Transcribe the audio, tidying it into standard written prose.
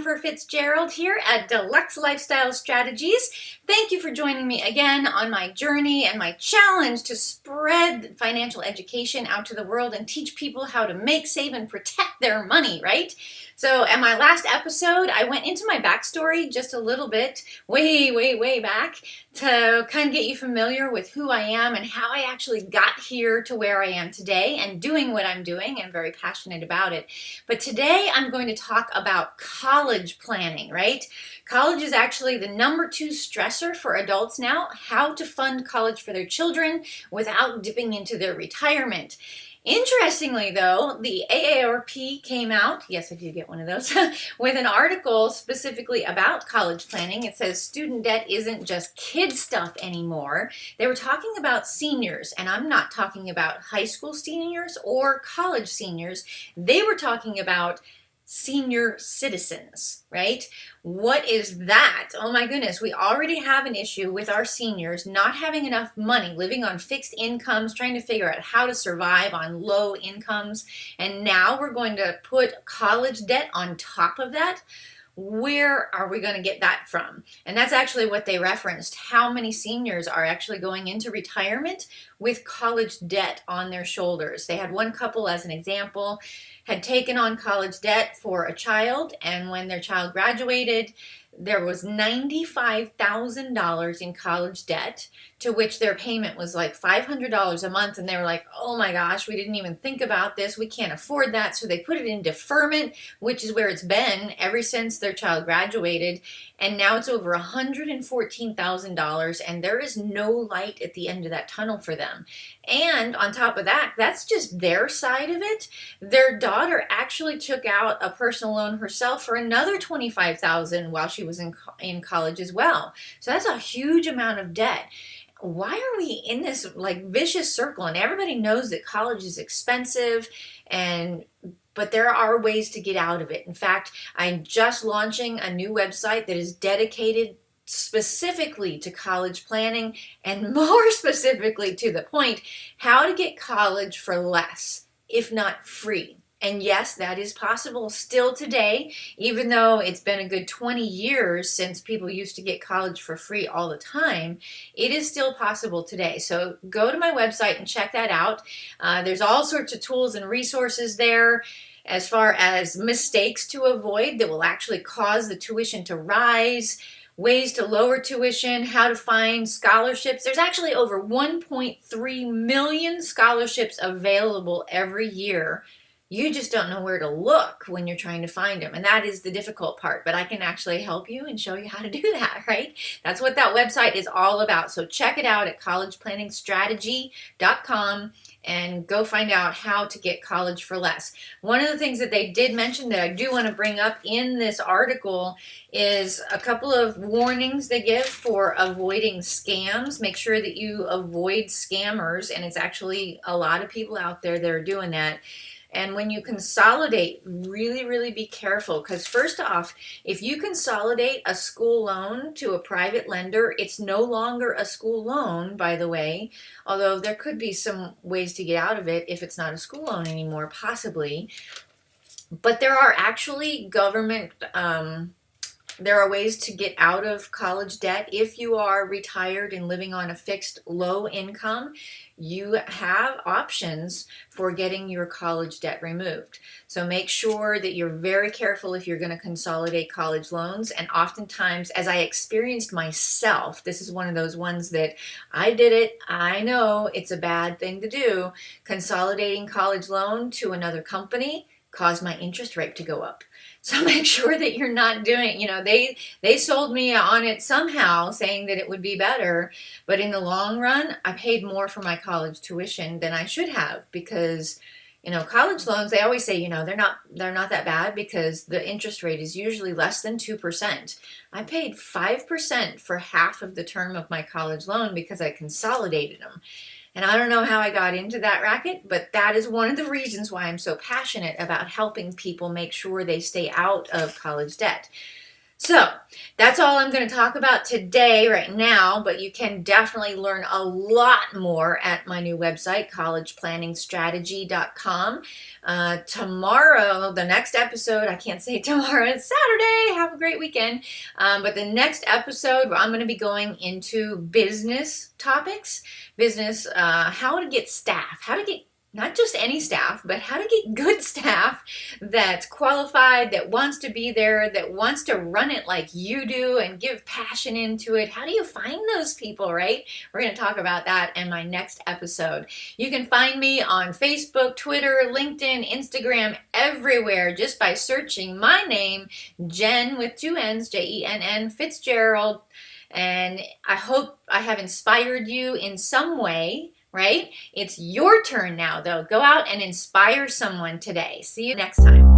Jennifer Fitzgerald here at Deluxe Lifestyle Strategies. Thank you for joining me again on my journey and my challenge to spread financial education out to the world and teach people how to make, save, and protect their money, right? So in my last episode, I went into my backstory just a little bit, way back, to kind of get you familiar with who I am and how I actually got here to where I am today and doing what I'm doing, and very passionate about it. But today I'm going to talk about college planning, right? College is actually the #2 stressor for adults now, how to fund college for their children without dipping into their retirement. Interestingly, though, the AARP came out, yes, I did get one of those, with an article specifically about college planning. It says student debt isn't just kid stuff anymore. They were talking about seniors, and I'm not talking about high school seniors or college seniors. They were talking about senior citizens, right? What is that? Oh my goodness, we already have an issue with our seniors not having enough money, living on fixed incomes, trying to figure out how to survive on low incomes, and now we're going to put college debt on top of that. Where are we going to get that from? And that's actually what they referenced. How many seniors are actually going into retirement with college debt on their shoulders? They had one couple, as an example, had taken on college debt for a child, and when their child graduated, there was $95,000 in college debt, to which their payment was like $500 a month, and they were like, oh my gosh, we didn't even think about this, we can't afford that. So they put it in deferment, which is where it's been ever since their child graduated, and now it's over $114,000, and there is no light at the end of that tunnel for them. And on top of that, that's just their side of it. Their daughter actually took out a personal loan herself for another $25,000 while she was in college as well. So that's a huge amount of debt. Why are we in this like vicious circle? And everybody knows that college is expensive, but there are ways to get out of it. In fact, I'm just launching a new website that is dedicated specifically to college planning, and more specifically to the point, how to get college for less, if not free. And yes, that is possible still today, even though it's been a good 20 years since people used to get college for free all the time. It is still possible today. So go to my website and check that out. There's all sorts of tools and resources there as far as mistakes to avoid that will actually cause the tuition to rise, ways to lower tuition, how to find scholarships. There's actually over 1.3 million scholarships available every year. You just don't know where to look when you're trying to find them. And that is the difficult part. But I can actually help you and show you how to do that, right? That's what that website is all about. So check it out at collegeplanningstrategy.com and go find out how to get college for less. One of the things that they did mention that I do want to bring up in this article is a couple of warnings they give for avoiding scams. Make sure that you avoid scammers. And it's actually a lot of people out there that are doing that. And when you consolidate, really be careful, because first off, if you consolidate a school loan to a private lender, it's no longer a school loan, by the way, although there could be some ways to get out of it if it's not a school loan anymore, possibly. But there are actually there are ways to get out of college debt. If you are retired and living on a fixed low income, you have options for getting your college debt removed. So make sure that you're very careful if you're going to consolidate college loans. And oftentimes, as I experienced myself, this is one of those ones that I did it. I know it's a bad thing to do. Consolidating college loan to another company caused my interest rate to go up. So make sure that you're not doing, they sold me on it somehow saying that it would be better, but in the long run, I paid more for my college tuition than I should have, because, college loans, they always say, they're not that bad because the interest rate is usually less than 2%. I paid 5% for half of the term of my college loan because I consolidated them. And I don't know how I got into that racket, but that is one of the reasons why I'm so passionate about helping people make sure they stay out of college debt. So that's all I'm going to talk about today, right now, but you can definitely learn a lot more at my new website, collegeplanningstrategy.com. Tomorrow, the next episode, I can't say tomorrow, it's Saturday, have a great weekend, but the next episode, I'm going to be going into business topics, how to get staff, how to get not just any staff, but how to get good staff that's qualified, that wants to be there, that wants to run it like you do and give passion into it. How do you find those people, right? We're going to talk about that in my next episode. You can find me on Facebook, Twitter, LinkedIn, Instagram, everywhere just by searching my name, Jen with 2 N's, Jenn Fitzgerald. And I hope I have inspired you in some way. Right? It's your turn now, though. Go out and inspire someone today. See you next time.